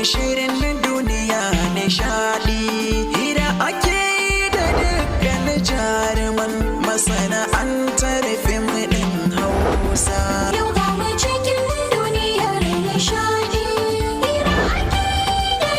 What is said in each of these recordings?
shirin duniya nishadi, hira ake yi da dukkan jaruman masana'antar fim ɗin Hausa. Yau ga mu cikin duniyar nishadi, hira ake yi da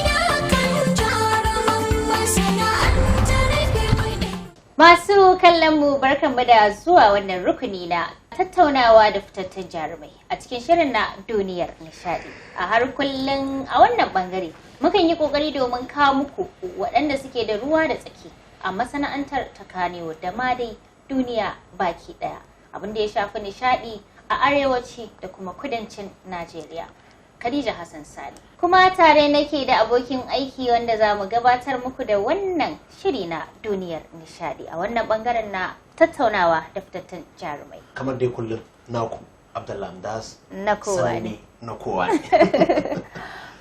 dukkan jaruman masana'antar fim ɗin. Masu kallon mu barkanmu da zuwa wannan rukuni na tattaunawa da fitattun jarumai a cikin shirin na duniyar nishadi. A har kullum a wannan bangare mukan yi kokari domin kawo muku waɗanda suke da ruwa da tsaki a masana'antar ta Kanewo da ma dai duniya baki ɗaya, abin da ya shafi nishadi a arewaci da kuma kudancin Najeriya. Khadijat Hassan Sani. Kuma tare nake da abokin aiki wanda za mu gabatar muku da wannan shiri na duniyar nishadi a wannan bangaren na tattaunawa da fitattun jarumai. Kamar dai kullum naku Abdallah Amdaz Na kowa ne. Na kowa ne.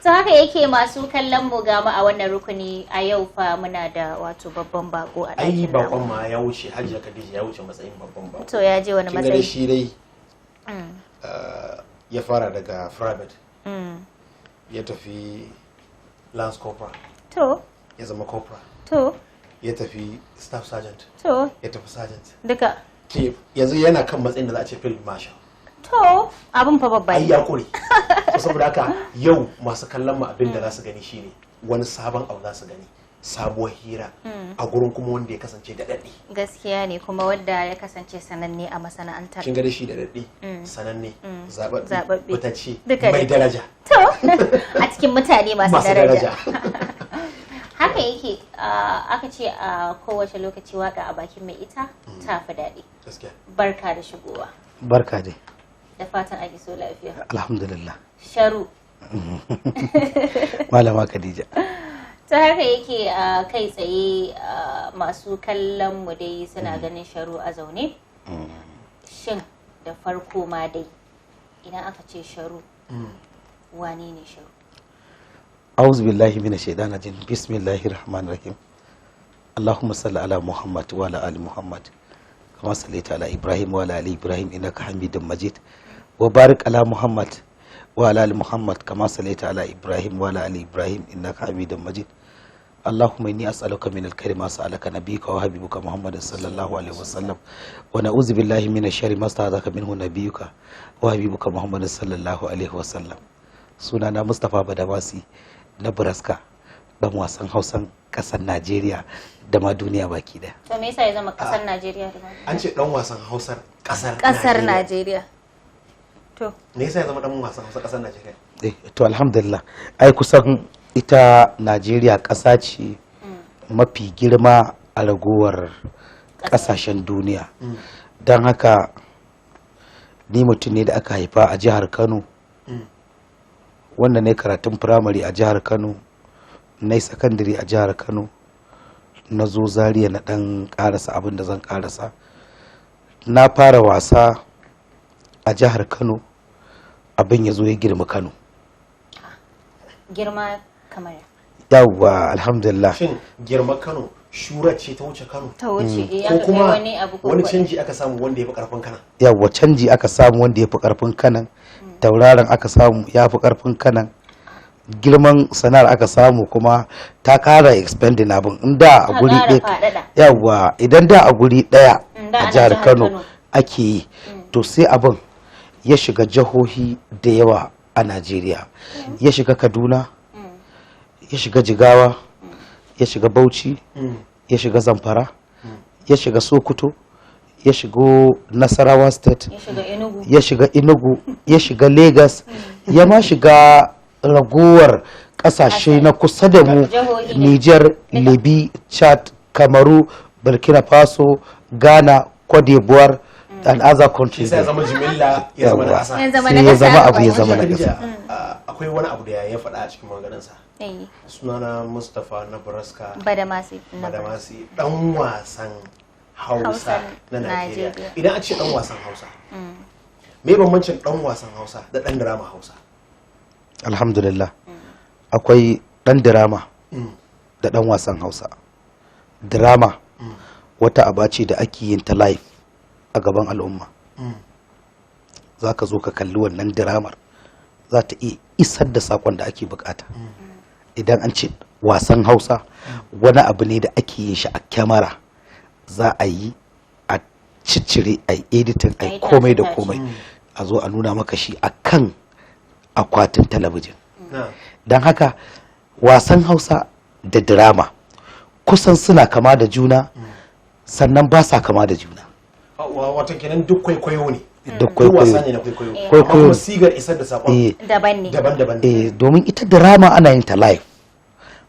To haka yake masu kallon mu gama a wannan rukuni a yau fa muna da wato babban bako a ɗakin Ai namu. bakon ma ya wuce Hajiya Khadija ya wuce matsayin babban bako. To ya je wani Kin ga dai matsayi? shi dai ya fara daga private ya tafi lance corporal To, ya zama corporal to, ya tafi staff sergeant to, ya tafi sergeant duka. yanzu yana kan matsayin da za a ce field marshal. To, abin fa babba Ai ne. ya kure. So saboda haka yau masu kallon mu abin da za su gani shine wani sabon abu za su gani, sabuwar hira a gurin kuma wanda ya kasance da daɗi. Gaskiya ne kuma wanda ya kasance sananne a masana'antar. Kin ga da shi da daɗi, sananne, Zaɓaɓɓe. zababbe, fitacce, Duka mai duka. daraja. To, a cikin mutane masu Masu daraja. daraja. Haka yake aka ce a kowace lokaci waka a bakin mai ita ta fi daɗi. Gaskiya. Barka da shigowa. Barka dai, Da fatan ake so lafiya. alhamdulillah. Sharu. Malama Khadija. Ta haka yake kai tsaye masu kallon mu dai suna ganin sharu a zaune. Shin da farko ma dai idan aka ce sharu wani ne sharu? A'udhu billahi minash shaitanir rajim. Bismillahir rahmanir rahim. Allahumma salli ala Muhammad wa ala ali Muhammad. Kama sallaita ala Ibrahim wa ala ali Ibrahim innaka Hamidum Majid. Wa barik ala Muhammad wa ala ali Muhammad kama sallaita ala Ibrahim wa ala ali Ibrahim innaka Hamidum Majid. اللهم إني أسألك من الكريم ما سألك نبيك وحبيبك محمد صلى الله عليه وسلم ونعوذ بالله من الشر ما استعاذك منه نبيك وحبيبك محمد صلى الله عليه وسلم. Sunana Mustafa Badamasi Naburaska, dan wasan Hausan kasar Najeriya da ma duniya baki daya. To me yasa ya zama kasar Najeriya da ma? An ce dan wasan Hausar kasar Najeriya. To, Me yasa ya zama dan wasan Hausar kasar Najeriya? To alhamdulillah, ai kusan ita Najeriya ƙasa ce mafi girma a ragowar ƙasashen duniya. Don haka ni mutum ne da aka haifa a jihar Kano, wanda ne karatun firamare a jihar Kano, na yi sakandare a jihar Kano, na zo Zaria na ɗan ƙarasa abin da zan ƙarasa. Na fara wasa a jihar Kano, abin ya zo ya girma Kano. girma kamar Yawwa alhamdulillah. Shin girma Kano shura ce ta wuce Kano? ta wuce ya Ko kai kuma wani abu ko wani kuwa- canji aka samu wanda ya fi karfin kana? Yawwa canji aka samu wanda ya fi karfin kanan, tauraron aka samu ya fi karfin kanan, girman sana'ar aka samu kuma ta kara expanding abin. In da a Ta guri ƙara ɗaya, faɗaɗa. yawwa idan da a guri ɗaya Da a ana jihar jihar Kano Kano. ake yi, to sai abin ya shiga jihohi da yawa a Najeriya. Ya shiga Kaduna, ya shiga Jigawa, ya shiga Bauchi, ya shiga Zamfara, ya shiga Sokoto, ya shigo Nasarawa State, ya shiga Enugu. ya shiga Enugu, ya shiga Lagos, ya ma shiga ragowar kasashe na kusa da mu, Jihohi ne. Niger, Libya, Chad, Kamaru, Burkina Faso, Ghana, Cote d'Ivoire and other countries. Sai ya zama jimilla ya zama na Yawwa. ƙasa. Ya zama Sai na ya ƙasa zama abu gaba ya ɗaya. zama na Khadija, ƙasa. akwai wani abu da ya faɗa a cikin maganarsa. Eh, Sunana Mustafa Naburaska Badamasi. Badamasi, dan wasan Hausa Hausa na Najeriya. Najeriya. Idan a ce dan wasan Hausa, me bambancin dan wasan Hausa da dan drama Hausa? Alhamdulillah. Akwai ɗan dirama da ɗan wasan Hausa. Dirama wata aba ce da ake yin ta live a gaban al'umma. Za ka zo ka kalli wannan diramar, za ta iya isar da sakon da ake bukata. idan an ce wasan hausa wani abu ne da ake yin shi a kyamara, za a yi a ciccire a yi editing a yi komai da komai a zo a nuna maka shi a kan akwatin talabijin. Don haka wasan hausa da drama kusan suna kama da juna sannan ba sa kama da juna. Wato kenan duk kwaikwayo ne, duk wasa ne na kwaikwayo, amma kuma sigar isar da sakon daban-daban ne. Domin ita drama ana yin ta live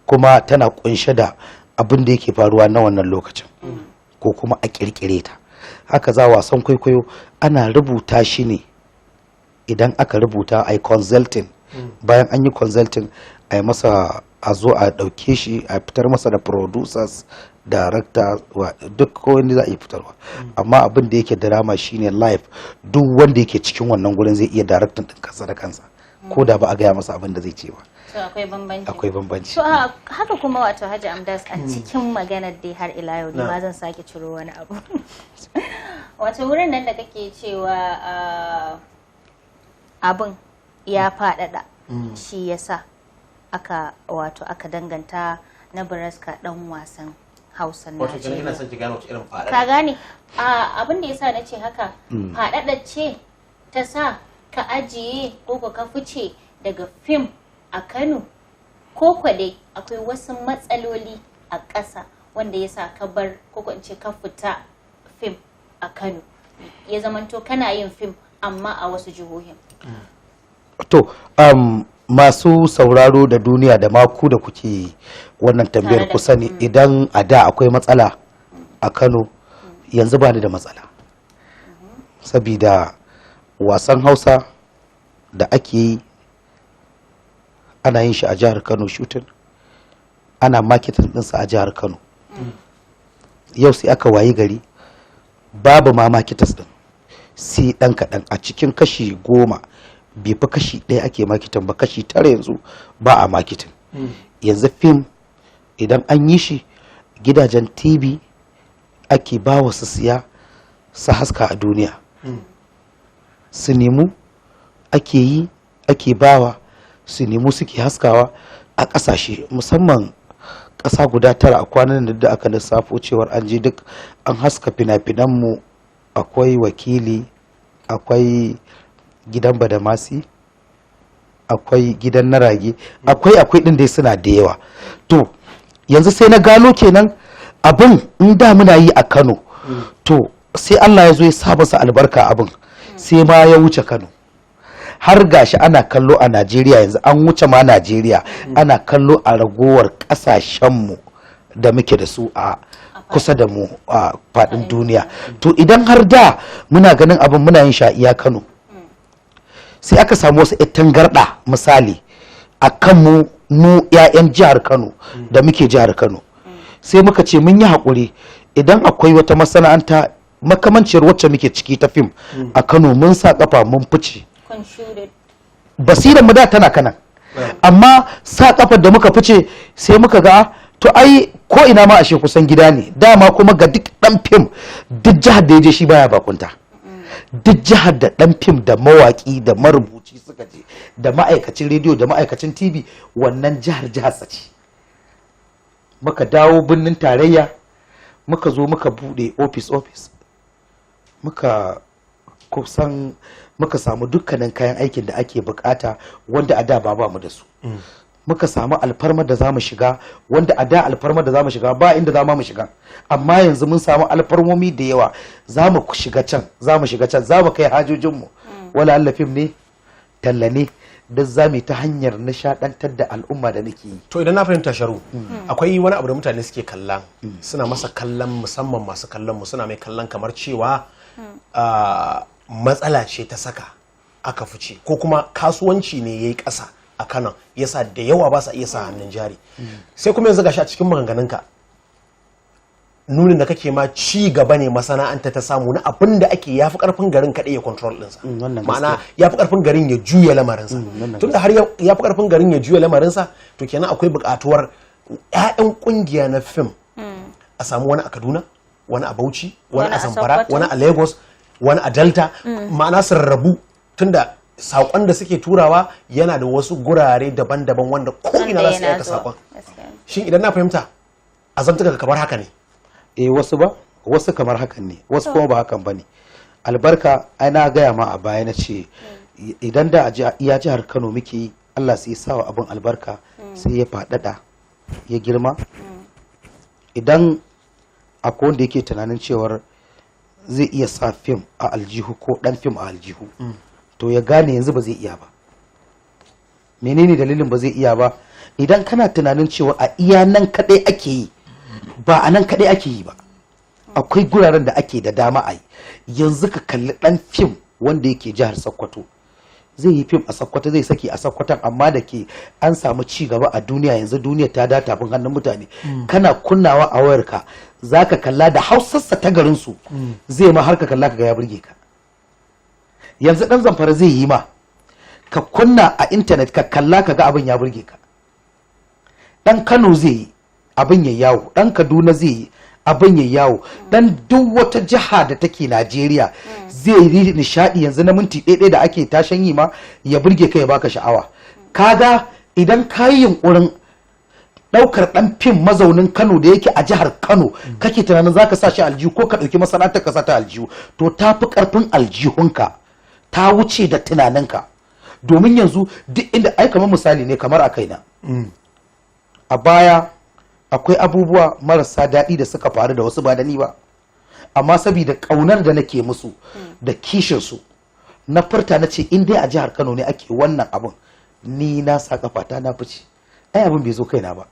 kuma tana kunshe da abin da yake faruwa na wannan lokacin ko kuma a kirkire ta. Haka za wasan kwaikwayo ana rubuta shi ne, idan aka rubuta a yi consulting, bayan an yi consulting a yi masa, a zo a ɗauke shi a fitar masa da producers, director, duk wanda za a yi fitarwa. Amma abin da yake drama shine live, duk wanda yake cikin wannan gurin zai iya directing din kansa da kansa ko da ba a gaya masa abin da zai ce ba. To akwai bambanci. To haka kuma wato Hajji Amdaz a cikin maganar dai har ila yau ne ma zan sake ciro wani abu. Wato wurin nan da kake cewa abin ya faɗaɗa shi yasa aka danganta Naburaska dan wasan Hausa na wato kenan ina son ki gane wace irin faɗaɗa. Ka gane abin da yasa nace haka faɗaɗa ce ta sa ka ajiye ko ka fice daga fim a Kano, ko dai akwai wasu matsaloli a ƙasa wanda yasa ka bar ko in ce ka fita fim a Kano ya zamanto kana yin fim amma a wasu jihohin. To masu sauraro da duniya da maku da kuke wannan tambayar ku sani, idan a da akwai matsala a Kano yanzu ba ni da matsala, sabida wasan Hausa da ake yi ana yin shi a jihar Kano, shooting ana marketing ɗinsa a jihar Kano. Yau sai aka wayi gari babu ma marketers din, sai ɗan kaɗan a cikin kashi 10 bai fi kashi 1 ake marketing ba, kashi 9 yanzu ba a marketing. Yanzu fim idan an yi shi gidajen TV ake ba wa su siya su haska a duniya, su nemu ake yi ake bawa su nemu suke haskawa a ƙasashe, musamman ƙasa guda 9 a kwanan da aka lissafo cewar an je duk an haska fina-finanmu. Akwai Wakili, akwai gidan Badamasi, akwai gidan Narage, akwai din dai suna da yawa. To yanzu sai na gano kenan abin in da muna yi a Kano, to sai Allah ya zo ya sa masa albarka, abin sai ma ya wuce Kano, har gashi ana kallo a Najeriya. Yanzu an wuce ma Najeriya, ana kallo a ragowar kasashenmu da muke da su a kusa da mu a faɗin duniya. To idan har da muna ganin abin muna yin sha iya Kano, sai aka samu wasu tangarɗa misali a kan mu 'ya'yan jihar Kano da muke jihar Kano, sai muka ce mun yi haƙuri, idan akwai wata masana'anta makamanciyar wacce muke ciki ta fim a Kano, mun sa kafa mun fice. Basirar mu da tana kanan, amma sa kafar da muka fice sai muka ga to ai ko ina ma ashe kusan gida ne dama, kuma ga duk dan fim duk jihar da ya je shi baya bakunta. Duk jihar da dan fim da mawaki da marubuci suka je, da ma'aikacin rediyo da ma'aikacin TV, wannan jihar ce. Muka dawo birnin tarayya, muka zo muka bude office, muka samu dukkanin kayan aikin da ake bukata wanda a da ba mu da su. Muka samu alfarmar da za mu shiga wanda a da alfarmar da za mu shiga ba inda za mu shiga, amma yanzu mun samu alfarmomi da yawa, za mu shiga can, za mu kai hajojinmu, wala allafin ne, talla ne, duk za mu ta hanyar nishadantar da al'umma da nake yi. To idan na fahimta Sharu, akwai wani abu da mutane suke kallon, suna masa kallon, musamman masu kallon mu suna mai kallon kamar cewa matsala ce ta saka aka fice, ko kuma kasuwanci ne yayi ƙasa a Kano yasa da yawa ba sa iya sa hannun jari. Sai kuma yanzu gashi a cikin maganganunka nunin da kake ma ci gaba ne masana'anta ta samu na abin da ake yafi karfin garin kaɗai ya control ɗinsa, ma'ana yafi karfin garin ya juya lamarinsa. Tunda har yafi karfin garin ya juya lamarinsa, to kenan akwai buƙatuwar 'ya'yan ƙungiya na fim a samu wani a Kaduna, wani a Bauchi, wani a Zamfara, wani a Lagos, wani a Delta, ma'ana sun rabu. Tunda saƙon da suke turawa yana da wasu gurare daban-daban wanda ko'ina za su aika saƙon. Shin idan na fahimta a zantuka kamar haka ne? Wasu kamar hakan ne, wasu kuma ba hakan ba ne. Albarka ana gaya ma a baya na ce idan da iya jihar Kano muke yi, Allah sai sa wa abin albarka sai ya faɗaɗa ya girma. Idan akwai wanda yake tunanin cewar zai iya sa fim a aljihu ko ɗan fim a aljihu, to ya gane yanzu ba zai iya ba. Menene dalilin ba zai iya ba? Idan kana tunanin cewa a iya nan kaɗai ake yi, ba a nan kaɗai ake yi ba, akwai guraren da ake da dama a yi. Yanzu ka kalli ɗan fim wanda yake jihar Sokoto, zai yi fim a Sokoto, zai saki a Sokoton, amma da ke an samu ci gaba a duniya, yanzu duniya ta da tafin hannun mutane. Kana kunnawa a wayarka za ka kalla da hausarsa ta garinsu, zai ma har ka kalla ka ga ya burge ka. Yanzu ɗan Zamfara zai yi ma, ka kunna a intanet ka kalla ka ga abin ya burge ka. Ɗan Kano zai yi abin ya yawo, ɗan Kaduna zai yi abin ya yawo, dan duk wata jiha da take Najeriya zai yi nishadi yanzu na minti ɗaya da ake tashan yi ma ya burge ka ya baka sha'awa. Kaga idan ka yi yunkurin ɗaukar ɗan fim mazaunin Kano da yake a jihar Kano, kake tunanin zaka sa shi aljihu ko ka ɗauki masana'antar ka sa ta aljihu, to ta fi ƙarfin aljihunka, ta wuce da tunaninka. Domin yanzu duk inda ai kamar misali ne kamar a kaina, a baya akwai abubuwa marasa daɗi da suka faru da wasu ba da ni ba, amma saboda ƙaunar da nake musu da kishinsu na furta na ce in dai a jihar Kano ne ake wannan abin, ni na sa kafata na fice. Ai abin bai zo kaina ba,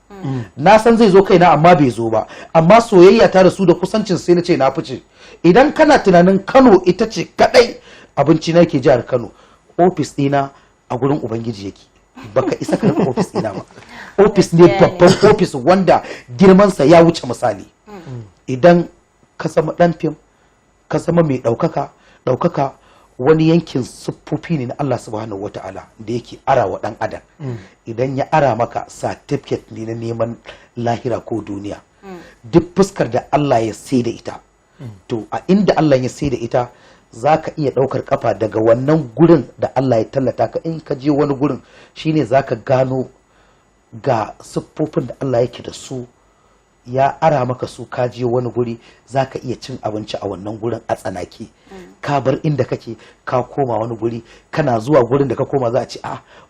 na san zai zo kaina amma bai zo ba, amma soyayya ta da su da kusancin sai na ce na fice. Idan kana tunanin Kano ita ce kadai abinci na ke jihar Kano, ofis ɗina a gurin Ubangiji yake, baka isa ka rufe ofis ɗina ba. Ofis ne babban ofis wanda girmansa ya wuce misali. Idan ka zama ɗan fim, ka zama mai ɗaukaka wani yankin siffofi ne na Allah subhanahu wa ta'ala da yake ara wa ɗan adam. Idan ya ara maka certificate ne na neman lahira ko duniya, duk fuskar da Allah ya sai da ita, to a inda Allah ya sai da ita za ka iya ɗaukar kafa daga wannan gurin da Allah ya tallata ka. In ka je wani gurin shine za ka gano ga siffofin da Allah yake da su, ya ara maka su. Ka je wani guri za ka iya cin abinci a wannan gurin a tsanake. Ka bar inda kake ka koma wani guri, kana zuwa gurin da ka koma za a ce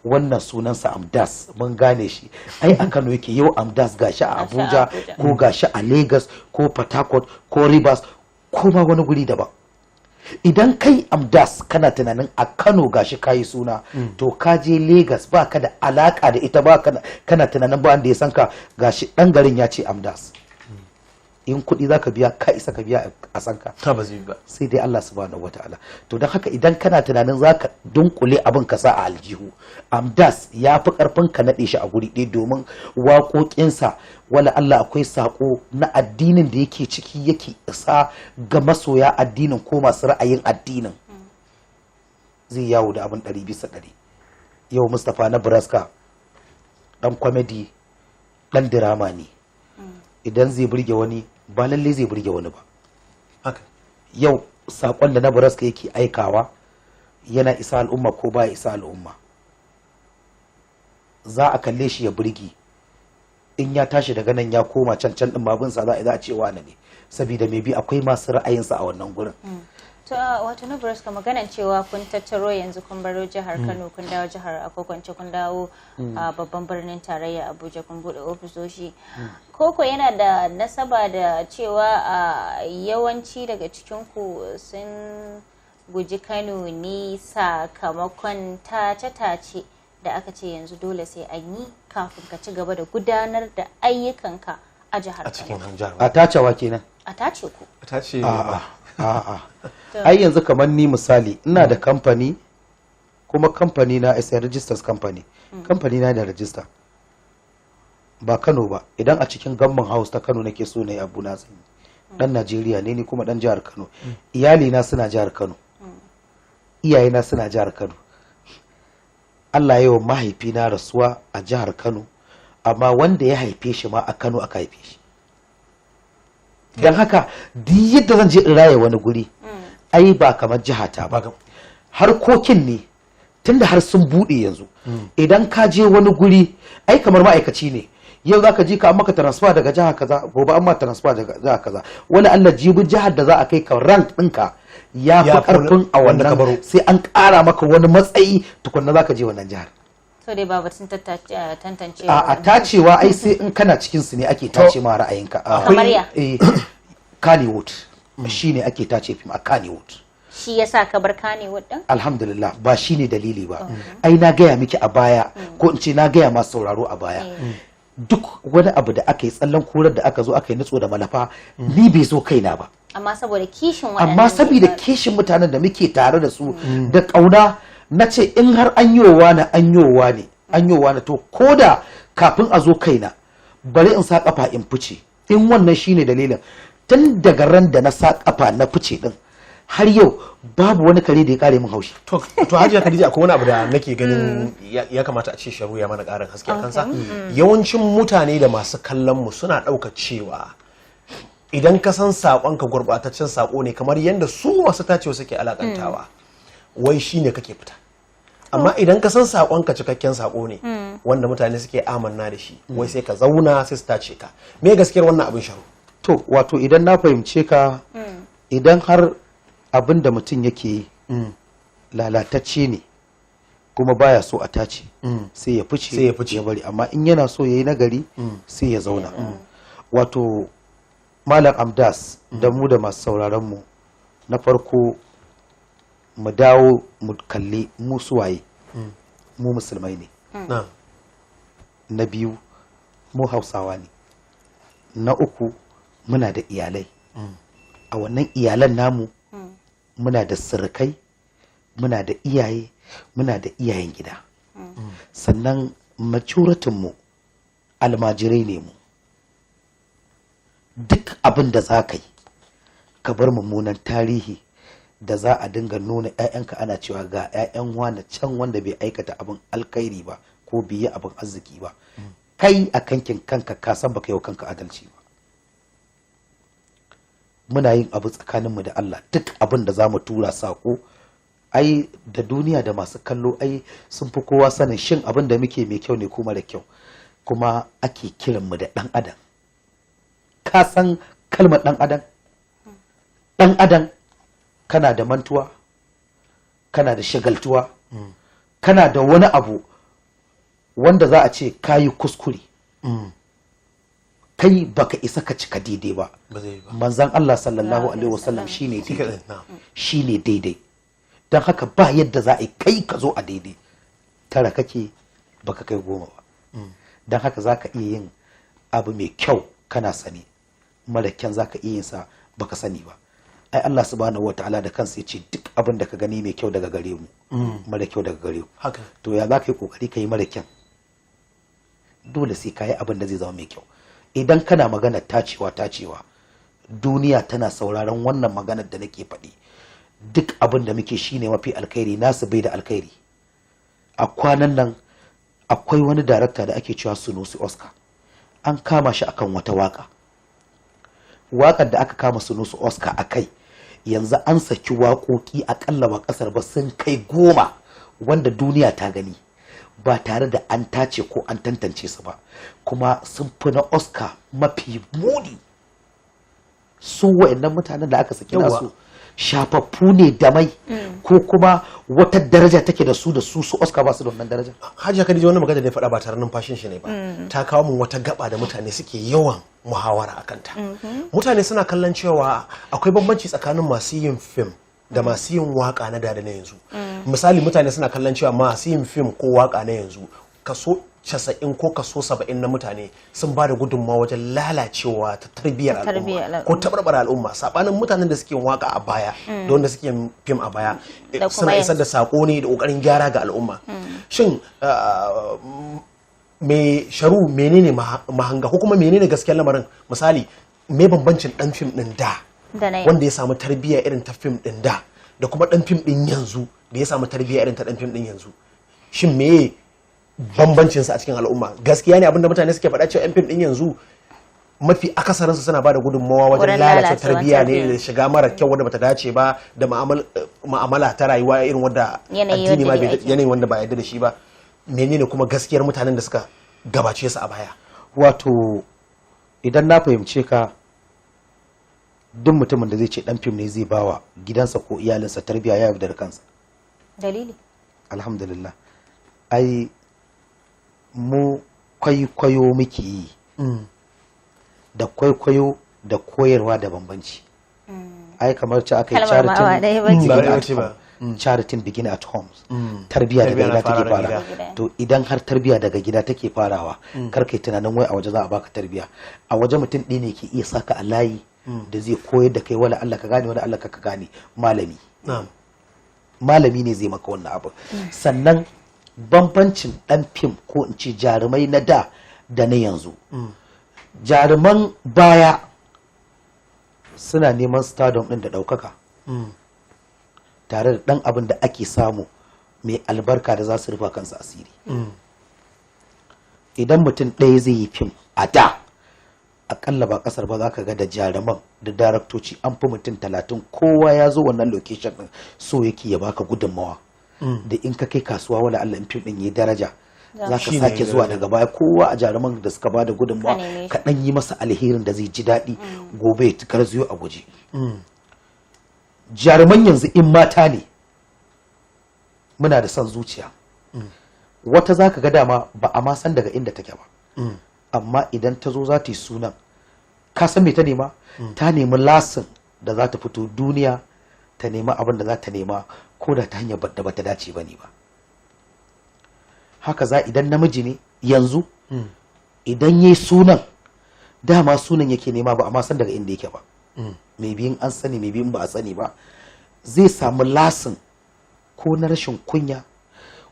wannan sunansa Amdaz, mun gane shi, ai a Kano yake, yau Amdaz gashi a Abuja ko gashi a Lagos ko Port Harcourt ko Rivers ko ma wani guri daban. Idan kai Amdaz kana tunanin a Kano gashi kayi suna, to ka je Lagos ba ka da alaka da ita, ba kana tunanin ba wanda ya san ka, gashi dan garin ya ce Amdaz. In kuɗi za ka biya, ka isa ka biya a san ka, ba zai ba, sai dai Allah subhanahu wataala. To don haka idan kana tunanin za ka dunkule abin ka sa a aljihu, Amdaz ya fi karfin ka naɗe shi a guri ɗaya, domin waƙoƙinsa wala Allah akwai saƙo na addinin da yake ciki, yake isa ga masoya addinin ko masu ra'ayin addinin. Zai yawo da abin 100%. Yau Mustafa Naburaska ɗan kwamedi, ɗan dirama ne. Idan zai burge wani, ba lalle zai burge wani ba. Yau saƙon da Naburaska yake aikawa yana isa al'umma ko ba ya isa al'umma. Za a kalle shi ya burge, in ya tashi daga nan ya koma can din mabinsa za a ce wani ne, saboda mai bi akwai masu ra'ayinsa a wannan gurin. To wato Naburaska, maganan cewa kun tattaro yanzu kun baro jihar Kano kun dawo jihar Akokwance, kun dawo babban birnin tarayya Abuja, kun bude ofisoshi. Koko yana da nasaba da cewa yawanci daga cikin ku sun guji Kano ne sakamakon tace-tace da aka ce yanzu dole sai an yi kafin ka ci gaba da gudanar da ayyukanka a jihar Kano. A tacewa kenan. A tace ku. A tace. A'a. Ai yanzu kamar ni misali ina da kamfani, kuma kamfani na is a registers company. Kamfani na da register. Ba Kano ba, idan a cikin Gamman House ta Kano nake so na yi abu na sani. Dan Najeriya ne ni kuma dan jihar Kano. Iyali na suna jihar Kano. Iyaye na suna jihar Kano. Allah ya yi wa mahaifina rasuwa a jihar Kano, amma wanda ya haife shi ma a Kano aka haife shi. Don haka duk yadda zan je in raya wani guri, ai ba kamar jihata ba. Harkokin ne tunda har sun bude yanzu idan ka je wani guri ai kamar ma'aikaci ne yau zaka ji ka an maka transfer daga jiha kaza gobe an ma transfer daga jiha kaza wala Allah jibi jihar da za a kai ka rank ɗinka ya fi karfin a wannan sai an ƙara maka wani matsayi tukunna zaka je wannan jihar. So dai ba batun tantance a tacewa ai sai in kana cikin su ne ake tace ma ra'ayinka. Kamar ya Kannywood shine ake tace fim a Kannywood. Shi yasa ka bar Kannywood din? Alhamdulillah ba shine dalili ba. Ai na gaya miki a baya ko in ce na gaya ma sauraro a baya. Duk wani abu da aka yi tsallan kurar da aka zo aka yi nutso da malafa ni bai zo kaina ba. Amma saboda kishin mutanen da muke tare da su da kauna na ce in har an yowa ne to koda kafin a zo kaina bari in sa kafa in fice in wannan shine dalilin tun daga ran da na sa kafa na fice din har yau babu wani kare da ya kare min haushi. To Hajiya Khadija akwai wani abu da nake ganin ya kamata a ce Sharu ya mana karin haske a kansa. Yawancin mutane da masu kallon mu suna ɗauka cewa idan ka san saƙonka gurɓataccen saƙo ne kamar yadda su masu tacewa suke alakantawa wai shine kake fita. Amma idan ka san saƙonka cikakken saƙo ne wanda mutane suke amanna da shi wai sai ka zauna sai su tace ka. Me gaskiyar wannan abin Sharu? To wato idan na fahimce ka idan har abin da mutum yake lalatacce ne kuma baya so a tace sai ya fice ya bari amma in yana so yayi nagari sai ya zauna. Wato Malam Amdaz da mu da masu sauraron mu na farko mu dawo mu kalli mu suwaye mu musulmai ne. Na biyu mu Hausawa ne. Na uku muna da iyalai. A wannan iyalan namu muna da sirkai, muna da iyaye, muna da iyayen gida. Sannan majoritinmu almajirai ne mu. Duk abin da za ka yi ka bar mummunan tarihi da za a dinga nuna 'ya'yanka ana cewa ga 'ya'yan wani can wanda bai aikata abin alkhairi ba ko biye abin arziki ba kai a kankin kanka ka san baka yi wa kanka adalci ba. Muna yin abu tsakaninmu da Allah duk abin da za mu tura sako ai da duniya da masu kallo ai sun fi kowa sanin shin abin da muke mai kyau ne ko mara kyau kuma ake kiranmu da ɗan adam. Ka san kalmar ɗan adam? Ɗan adam kana da mantuwa, kana da shagaltuwa, kana da wani abu wanda za a ce kayi kuskure. Kai baka isa ka cika daidai ba. Manzan Allah sallallahu alaihi wasallam shine daidai. Don haka ba yadda za a yi kai ka zo a daidai. Tara kake baka kai 10 ba. Don haka za ka iya yin abu mai kyau kana sani. Mara kyan za ka iya yin sa baka sani ba. Ai Allah subhanahu wataala da kansa ya ce duk abin da ka gani mai kyau daga gare mu mara kyau daga gare mu. To ya za ka yi kokari ka yi mara kyan? Dole sai ka yi abin da zai zama mai kyau. Idan kana magana tacewa duniya tana sauraron wannan maganar da nake faɗi. Duk abin da muke shine mafi alkhairi nasu bai da alkhairi. A kwanan nan akwai wani darakta da ake cewa Sunusi Oscar an kama shi akan wata waka. Wakar da aka kama Sunusi Oscar akai yanzu an saki waƙoƙi akalla ba ƙasar ba sun kai 10 wanda duniya ta gani ba tare da an tace ko an tantance su ba kuma sun fi na Oscar mafi muni. Su wa'annan mutanen da aka saki nasu shafaffu ne da mai ko kuma wata daraja take da su Oscar ba su da wannan daraja. Hajiya Khadija wannan magana da ya faɗa ba tare numfashin shi ne ba. Ta kawo mun wata gaba da mutane suke yawan muhawara akan ta. Mutane suna kallon cewa akwai bambanci tsakanin masu yin fim da masu yin waka na da na yanzu. Misali mutane suna kallon cewa masu yin fim ko waka na yanzu kaso 90 ko kaso 70 na mutane sun ba da gudunmawa wajen lalacewa ta tarbiyyar al'umma ko taɓarɓara al'umma saɓanin mutanen da suke waka a baya da wanda suke fim a baya suna isar da saƙo ne da ƙoƙarin gyara ga al'umma. Shin me Sharu menene mahanga ko kuma menene gaskiyar lamarin? Misali me bambancin ɗan fim ɗin da wanda ya samu tarbiyya irin ta fim ɗin da kuma ɗan fim ɗin yanzu da ya samu tarbiyya irin ta ɗan fim ɗin yanzu? Shin me bambancinsa a cikin al'umma? Gaskiya ne abinda mutane suke faɗa cewa 'yan fim ɗin yanzu mafi akasarinsu suna ba da gudunmawa wajen Wurin lalata lalacewar tarbiyya ne tarbiyya. da shiga mara kyau wanda bata dace ba da ma'amala ta rayuwa irin wanda Yanayi addini ma wanda bai ake. yanayin wanda ba yarda da shi ba. Menene kuma gaskiyar mutanen da suka gabace su a baya? wato idan na fahimce ka, duk mutumin da zai ce dan fim ne zai bawa gidansa ko iyalinsa tarbiyya ya yaudar kansa. Dalili? Alhamdulillah, ai mu kwaikwayo muke yi, da kwaikwayo da koyarwa da bambanci. ai kamar ce aka yi Kalmar ma ba ɗaya ba ce. begin Ba ɗaya at ce ba. home. Charity begin at homes. Tarbiyya daga Tarbiyya na gida take fara daga fara. gida. To idan har tarbiyya daga gida take farawa, kar kai tunanin wai a waje za a baka tarbiyya. A waje mutum ɗaya ne ke iya saka a layi da zai koyar da kai wala Allah ka gane wala Allah ka gane, malami. Na'am. Malami ne zai maka wannan abu. Sannan bambancin dan fim ko in ce jarumai na da na yanzu. Jaruman baya suna neman stardom din da ɗaukaka tare da ɗan abin da ake samu mai albarka da za su rufa kansu asiri. Idan mutum ɗaya zai yi fim a da, akalla ba kasar ba za ka ga da jaruman da daraktoci an fi mutum 30, kowa ya zo wannan location din so yake ya baka gudunmawa da in ka kai kasuwa wala Allah in fim din yayi daraja za ka Shine sake ya zuwa daraja. daga baya kowa a jaruman da suka bada gudunmawa Ka neme shi. ka dan yi masa alherin da zai ji daɗi gobe ya garzuyo a guje. Jaruman yanzu in mata ne muna da son zuciya, wata za ka ga dama ba a ma san daga inda take ba, amma idan ta zo za ta yi sunan, ka san me ta nema? Ta nemi lasin da za ta fito duniya, ta nema abin da za ta nema ko da ta hanyar da bata dace ba ne ba. Haka za idan namiji ne yanzu, idan ya yi sunan, dama sunan yake nema ba a ma san daga inda yake ba. Mai biyun an sani, mai biyun ba a sani ba, zai samu lasin ko na rashin kunya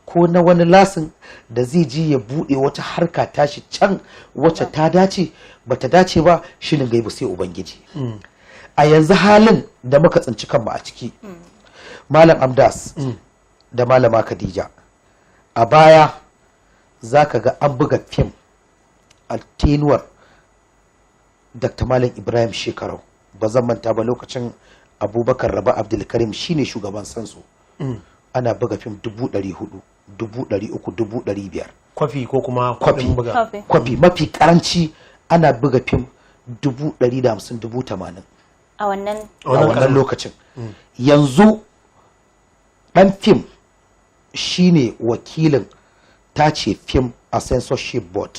ko na wani lasin da zai ji ya buɗe wata harka tashi can wacce ta dace ba ta dace ba, shirin gaibu sai ubangiji. A yanzu halin da muka tsinci kanmu a ciki, malam Amdaz da malama Khadija, a baya za ka ga an buga fim a tenuwar Dr. Malam Ibrahim Shekarau, ba zan manta ba lokacin Abubakar Raba Abdulkarim shine shugaban sansu. Ana buga fim 400,000, 300,000, 500,000. Kwafi ko kuma Kwafi. kuɗin buga. Kwafi. Kwafi mafi karanci ana buga fim 150,000, 80,000 A wannan a wannan lokacin. Yanzu dan fim shine wakilin tace fim a censorship board.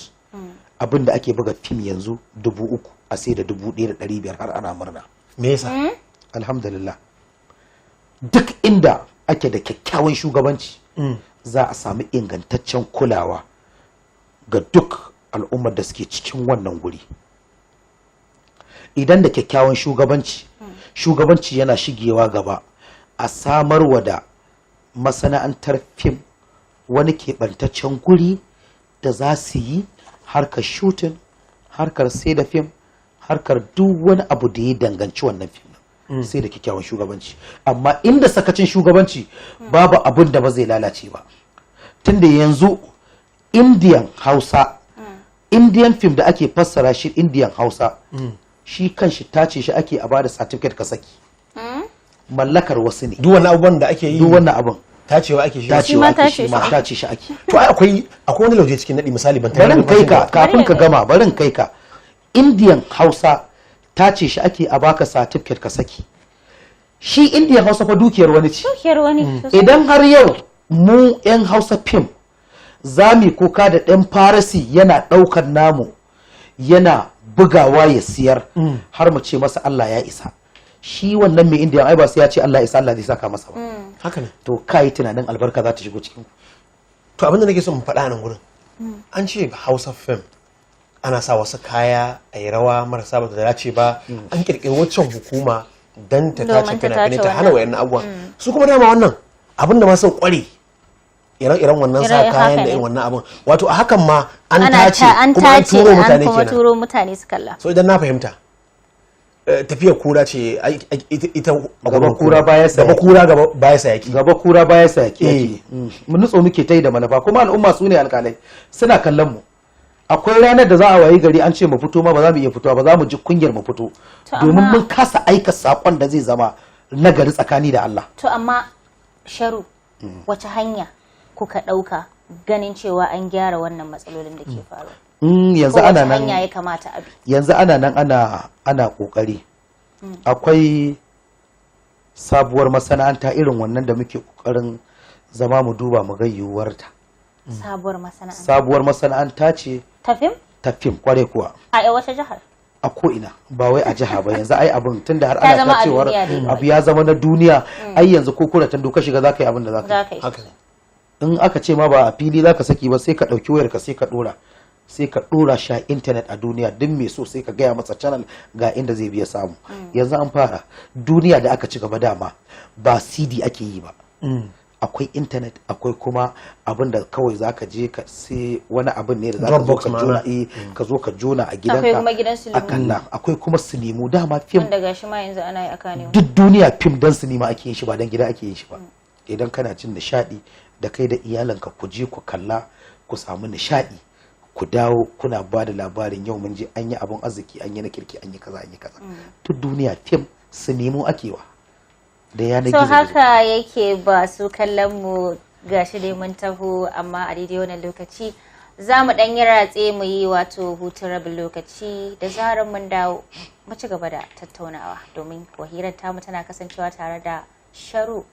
Abinda ake buga fim yanzu 3,000 a sai da 1,500 har ana murna. Me yasa? Alhamdulillah, duk inda ake da kyakkyawan shugabanci za a sami ingantaccen kulawa ga duk al'ummar da suke cikin wannan guri. Idan da kyakkyawan shugabanci yana shigewa gaba a samarwa da masana'antar fim wani keɓantaccen guri da za su yi harkar shooting, harkar sai da fim, harkar duk wani abu da ya danganci wannan fim, sai da kyakkyawan shugabanci. Amma inda sakacin shugabanci babu abin da ba zai lalace ba. Tunda yanzu indian hausa, indian film da ake fassara shi indian hausa, shi kanshi tace shi ake a bada certificate ka saki, mallakar wasu ne. Duk wani abubuwan da ake yi Duk wannan abin tacewa ake shi. tacewa ake, tace shi ma shi. tace shi ake. To ai akwai wani lauje cikin nadi misali ban Barin kai ka, kafin ka Bari- gama barin kai ka, indian hausa tace shi ake a baka certificate ka saki. Shi indian hausa fa dukiyar wani ce. dukiyar wani sosai. Idan har yau mu 'yan hausa fim za mu kuka da ɗan farasi yana ɗaukar namu yana bugawa ya siyar, har mu ce masa Allah ya isa, shi wannan mai indiya ai ba sai ya ce Allah ya isa, Allah zai saka masa ba. Haka ne. To kai tunanin albarka za ta shigo cikin ku. To abinda nake so in faɗa nan gurin, an ce Hausa film ana sa wasu kaya a yi rawa marasa ba da dace ba, an kirkiri waccan hukuma don ta tace Domin ta fina-finai tace ta hana wannan. wayannan abubuwan. Su kuma dama wannan abin da ma sun kware ire-iren wannan sa Ire- haka kayan da ne. irin wannan abin. Wato a hakan ma an Ana tace an kuma an tace turo an mutane kuma kenan. turo mutane su kalla. So idan na fahimta, tafiyar kura ce ita Gaba kura baya sayaki. gaba kura gaba baya sayaki. Gaba kura baya sa yake Eh. yake. Mu nutso muke ta yi da manufa, kuma al'umma su ne alkalai suna kallon mu. akwai ranar da za a wayi gari an ce mu fito ma ba za mu iya fitowa ba, za mu ji kunyar mu fito domin mun kasa aika sakon da zai zama nagari tsakani da Allah. To amma Sharu, wace hanya kuka ɗauka ganin cewa an gyara wannan matsalolin da ke faruwa? Yanzu ana nan hanya ya kamata abi. Yanzu ana nan ana kokari. Akwai sabuwar masana'anta irin wannan da muke kokarin zama mu duba mu ga yiwuwarta. Sabuwar masana'anta ce ta fim kware kuwa. A wace jihar? A ko ina, ba wai a jiha ba. Yanzu ai abin tunda har ana ta cewa abu ya zama na duniya, ai yanzu ko kuratan doka shiga zaka yi abin da zaka yi. In aka ce ma ba a fili zaka saki ba, sai ka dauki wayar ka sai ka dora shi a internet a duniya, duk mai so sai ka gaya masa channel ga inda zai biya samu. Yanzu an fara duniya da aka ci gaba, dama ba CD ake yi ba, akwai internet, akwai kuma abin da kawai zaka je ka sai wani abin ne da zaka zo ka jona ka zo ka jona a gidanka a kalla. Akwai kuma sinimo, dama film wanda gashi ma yanzu ana yi aka ne. Duk duniya film dan sinima ake yin shi ba dan gida ake yin shi ba. Idan kana cin nishadi da kai da iyalanka ku je ku kalla, ku samu nishadi, ku dawo kuna ba da labarin yau mun je an yi abun arziki, an yi na kirki, an yi kaza, an yi kaza. Duk duniya film sinimo ake wa da yanar gizo. So haka yake ba su kallon mu, gashi dai mun taho, amma a daidai wannan lokaci za mu ɗan yi ratse mu yi wato hutun rabin lokaci. Da zarar mun dawo mu ci gaba da tattaunawa, domin wahirar tamu tana kasancewa tare da Sharu.